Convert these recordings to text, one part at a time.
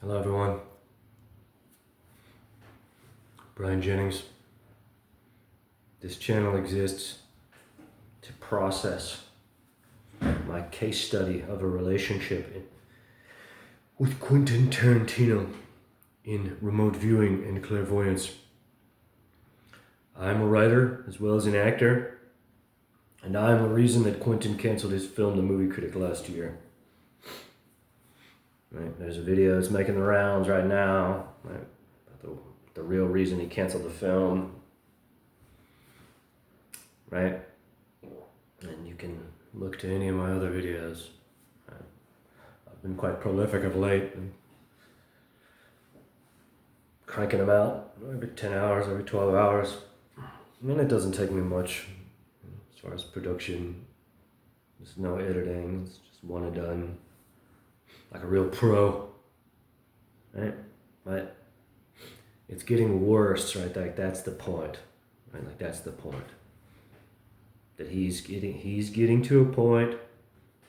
Hello everyone, Brian Jennings. This channel exists to process my case study of a relationship with Quentin Tarantino in remote viewing and clairvoyance. I'm a writer as well as an actor, and I'm the reason that Quentin canceled his film, The Movie Critic, last year. Right, there's a video that's making the rounds right now, right, about the real reason he canceled the film, right? And you can look to any of my other videos. Right? I've been quite prolific of late, and cranking them out every 10 hours, every 12 hours. I mean, it doesn't take me much as far as production. There's no editing, it's just one and done. Like a real pro, right? But it's getting worse, right? Like that's the point, right? Like that's the point. That he's getting to a point,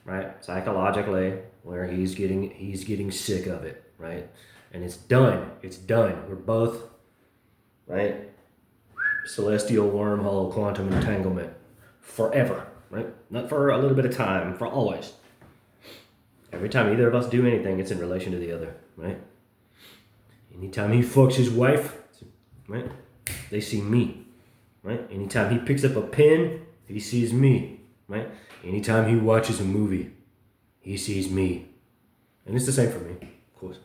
right? Psychologically, where he's getting sick of it, right? And it's done. It's done. We're both, right? Celestial wormhole quantum entanglement, forever, right? Not for a little bit of time, for always. Every time either of us do anything, it's in relation to the other, right? Anytime he fucks his wife, right, they see me, right? Anytime he picks up a pen, he sees me, right? Anytime he watches a movie, he sees me. And it's the same for me, of course.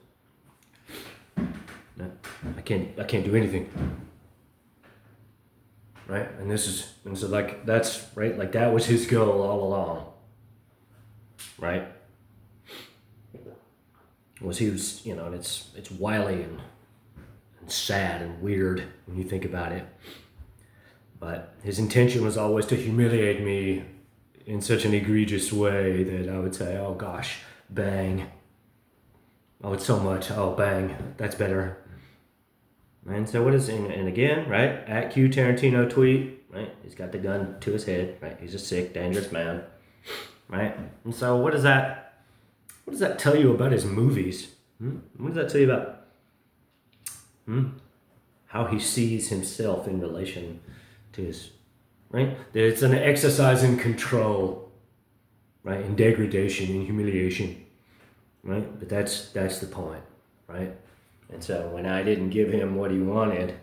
No, I can't do anything, right? And so like, that's, right, like that was his goal all along, right? He was, and it's wily and sad and weird when you think about it. But his intention was always to humiliate me in such an egregious way that I would say, oh gosh, bang. Oh, it's so much. Oh, bang. That's better. And so and again, right, at Q Tarantino tweet, right, he's got the gun to his head, right, he's a sick, dangerous man, right? And so what does that tell you about his movies? What does that tell you about how he sees himself in relation to his, right? That it's an exercise in control, right? In degradation, in humiliation, right? But that's the point, right? And so when I didn't give him what he wanted,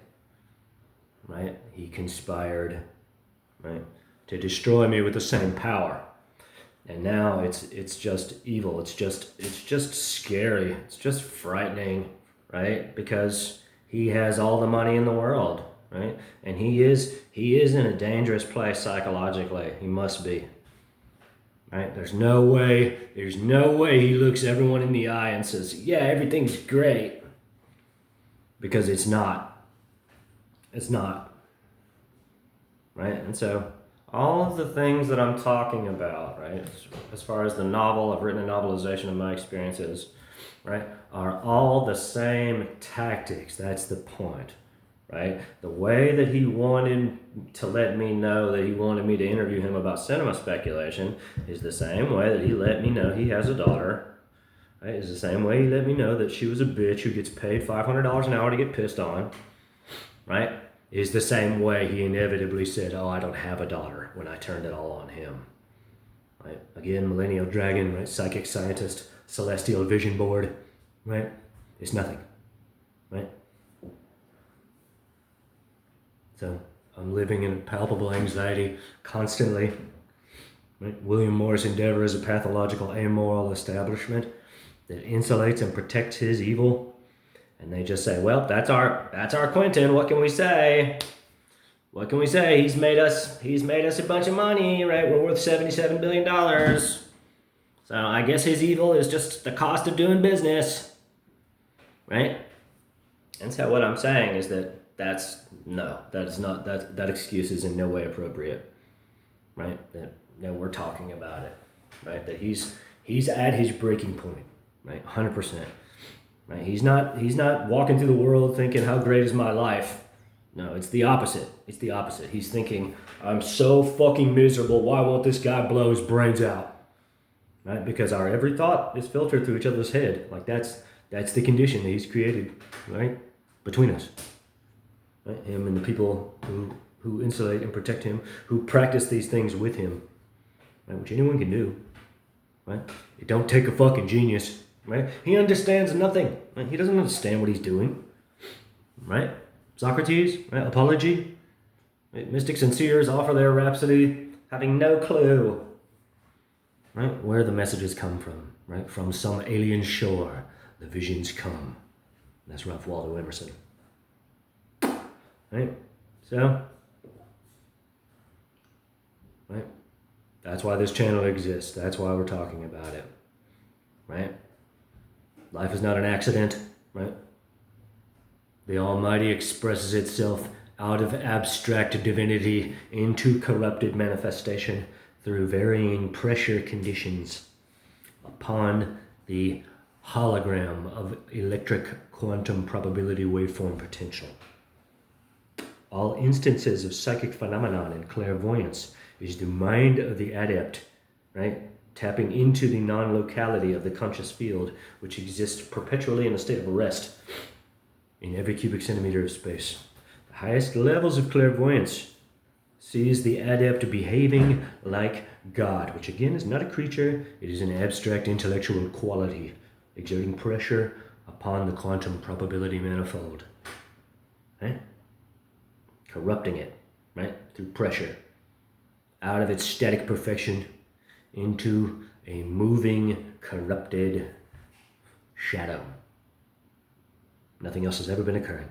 right, he conspired, right, to destroy me with the same power. And now it's just evil. It's just scary. It's just frightening, right? Because he has all the money in the world, right? And he is in a dangerous place psychologically. He must be, right? There's no way he looks everyone in the eye and says, "Yeah, everything's great," because it's not. It's not, right? And so all of the things that I'm talking about, right, as far as the novel, I've written a novelization of my experiences, right, are all the same tactics. That's the point, right? The way that he wanted to let me know that he wanted me to interview him about cinema speculation is the same way that he let me know he has a daughter, right? It's the same way he let me know that she was a bitch who gets paid $500 an hour to get pissed on, right? Is the same way he inevitably said, "Oh, I don't have a daughter," when I turned it all on him. Right? Again, millennial dragon, right? Psychic scientist, celestial vision board, right? It's nothing, right? So I'm living in palpable anxiety constantly. Right? William Morris Endeavor is a pathological, amoral establishment that insulates and protects his evil. And they just say, well, that's our Quentin. What can we say? What can we say? He's made us a bunch of money, right? We're worth $77 billion. So I guess his evil is just the cost of doing business, right? And so what I'm saying is that excuse is in no way appropriate, right? That we're talking about it, right? That he's at his breaking point, right? 100%. Right? He's not walking through the world thinking, how great is my life? No, it's the opposite. It's the opposite. He's thinking, I'm so fucking miserable. Why won't this guy blow his brains out? Right? Because our every thought is filtered through each other's head. Like that's That's the condition that he's created, right? Between us. Right? Him and the people who insulate and protect him, who practice these things with him, right? Which anyone can do, right? It don't take a fucking genius, right? He understands nothing, right? He doesn't understand what he's doing, right? Socrates, right? Apology, right? Mystics and seers offer their rhapsody, having no clue, right? Where the messages come from, right? From some alien shore, the visions come. That's Ralph Waldo Emerson, right? So, right? That's why this channel exists. That's why we're talking about it, right? Life is not an accident, right? The Almighty expresses itself out of abstract divinity into corrupted manifestation through varying pressure conditions upon the hologram of electric quantum probability waveform potential. All instances of psychic phenomenon and clairvoyance is the mind of the adept, right? Tapping into the non-locality of the conscious field, which exists perpetually in a state of rest in every cubic centimeter of space. The highest levels of clairvoyance sees the adept behaving like God, which again is not a creature, it is an abstract intellectual quality, exerting pressure upon the quantum probability manifold, right? Corrupting it, right? Through pressure, out of its static perfection into a moving, corrupted shadow. Nothing else has ever been occurring.